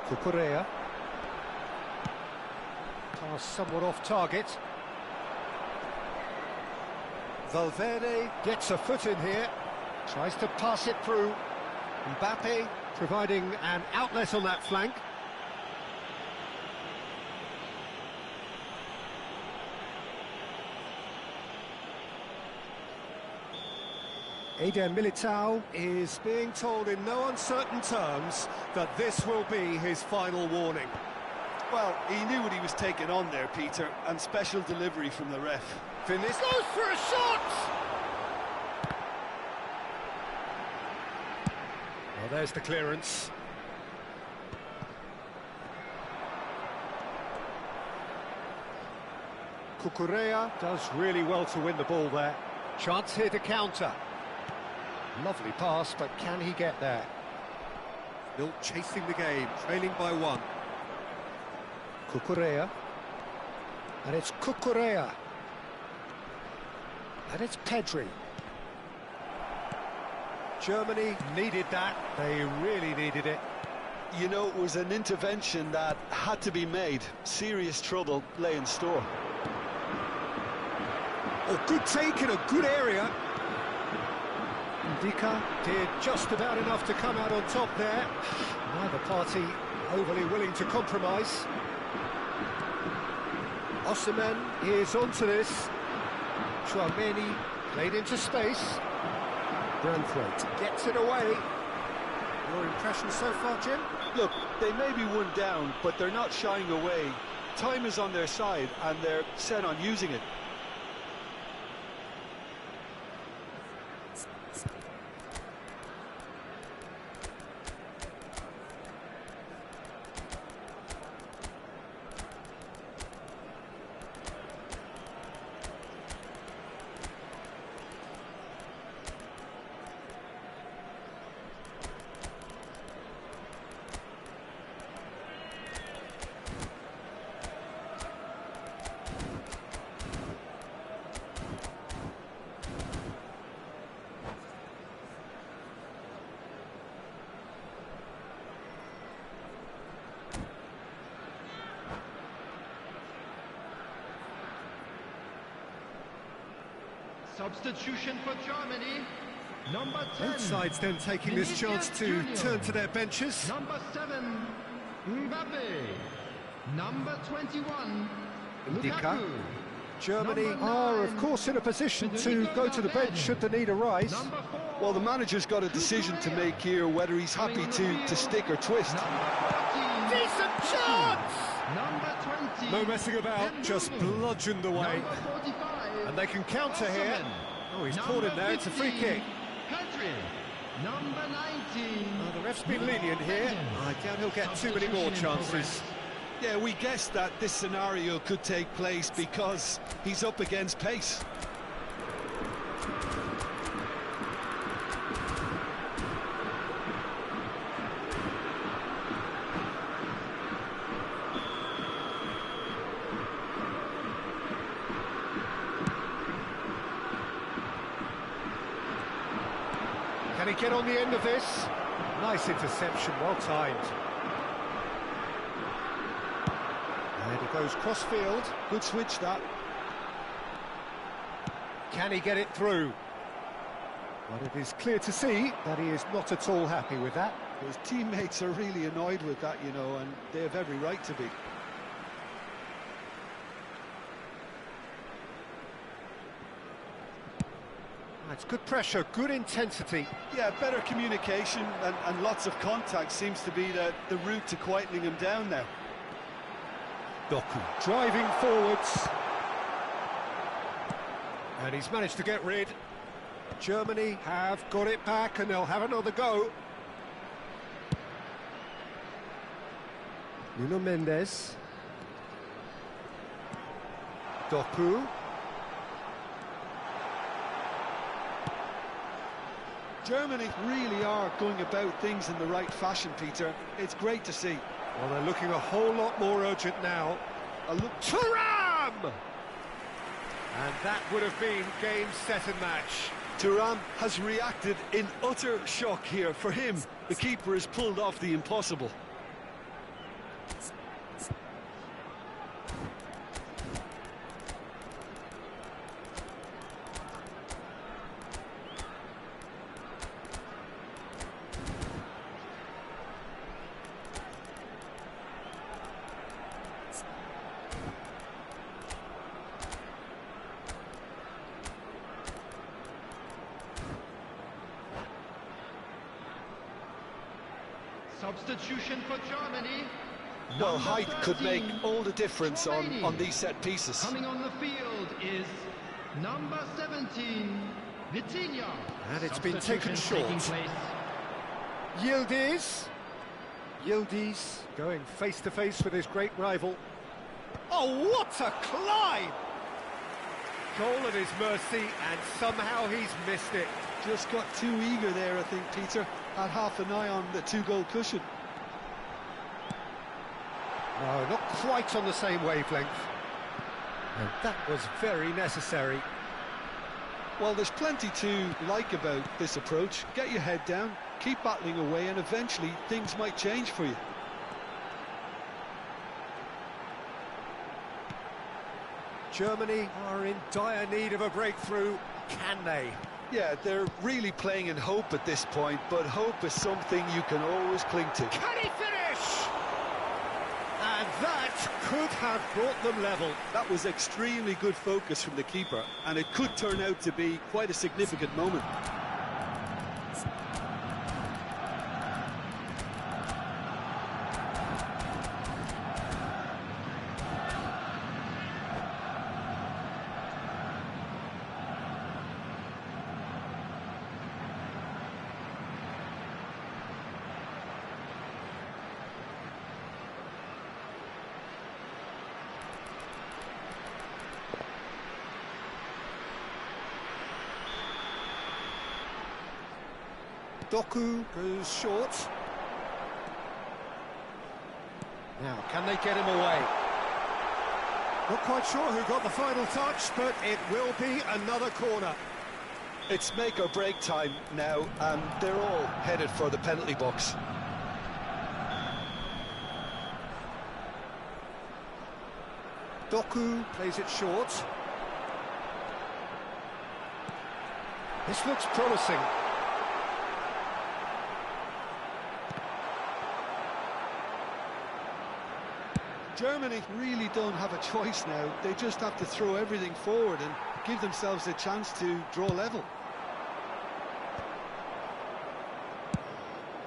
Cucurella. Pass somewhat off target. Valverde gets a foot in here. Tries to pass it through. Mbappe providing an outlet on that flank. Eden Militao is being told in no uncertain terms that this will be his final warning. Well, he knew what he was taking on there, Peter, and special delivery from the ref. Vinicius goes for a shot! Well, there's the clearance. Cucurella does really well to win the ball there. Chance here to counter. Lovely pass, but can he get there? Still chasing the game, trailing by 1. Cucurella. And it's Cucurella. And it's Pedri. Germany needed that. They really needed it. You know, it was an intervention that had to be made. Serious trouble lay in store. Oh, good take in a good area. Ndika did just about enough to come out on top there. Neither party overly willing to compromise. Osimhen is onto this. Chouameni played into space. Branthwaite gets it away. Your impression so far, Jim? Look, they may be one down, but they're not shying away. Time is on their side, and they're set on using it. Substitution for Germany. Number 10. Both sides then taking this chance to turn to their benches. Number 7, Mbappe. Number 21, Indica. Lukaku. Germany Number are, of 9, course, in a position to go to the bench should the need arise. Number 4, Well, the manager's got a decision to make here, whether he's happy to stick or twist. Number 14, Decent chance! Number 20, No messing about, just bludgeoned away. Number 45, And they can counter here. Osman. Oh, he's Number caught him there, it's a free 15, kick. Petri. Number 19. Oh, the ref's been lenient here. I doubt he'll get too many more chances. Yeah, we guessed that this scenario could take place because he's up against pace. Can he get on the end of this? Nice interception, well timed. And he goes cross-field. Good switch, that. Can he get it through? But it is clear to see that he is not at all happy with that. His teammates are really annoyed with that, you know, and they have every right to be. It's good pressure, good intensity. Yeah, better communication and lots of contact seems to be the route to quietening him down now. Doku driving forwards. And he's managed to get rid. Germany have got it back and they'll have another go. Nuno Mendes. Doku. Germany really are going about things in the right fashion, Peter. It's great to see. Well, they're looking a whole lot more urgent now. A look. Thuram! And that would have been game, set and match. Thuram has reacted in utter shock here. For him, the keeper has pulled off the impossible. Substitution for Germany. Well, Number height could make 13, all the difference Romania. on these set pieces. Coming on the field is number 17, Vitinha. And it's been taken Substitution short. taking place. Yildiz going face-to-face with his great rival. Oh, what a climb! Goal at his mercy, and somehow he's missed it. Just got too eager there, I think, Peter. Had half an eye on the two-goal cushion. No, not quite on the same wavelength. And that was very necessary. Well, there's plenty to like about this approach. Get your head down, keep battling away, and eventually things might change for you. Germany are in dire need of a breakthrough. Can they? Yeah, they're really playing in hope at this point, but hope is something you can always cling to. Can he finish? And that could have brought them level. That was extremely good focus from the keeper, and it could turn out to be quite a significant moment. Doku goes short. Now, can they get him away? Not quite sure who got the final touch, but it will be another corner. It's make or break time now, and they're all headed for the penalty box. Doku plays it short. This looks promising. Germany really don't have a choice now. They just have to throw everything forward and give themselves a chance to draw level.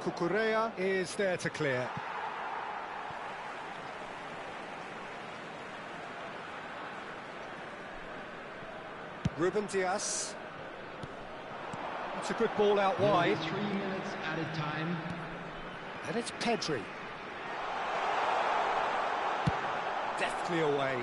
Cucurella is there to clear. Ruben Dias. It's a good ball out wide. 3 minutes added time. And it's Pedri. Deftly away.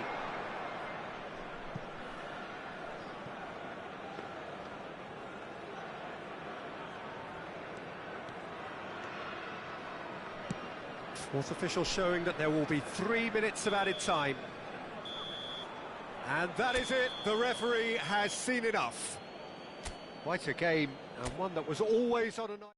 Fourth official showing that there will be 3 minutes of added time. And that is it. The referee has seen enough. Quite a game, and one that was always on a night.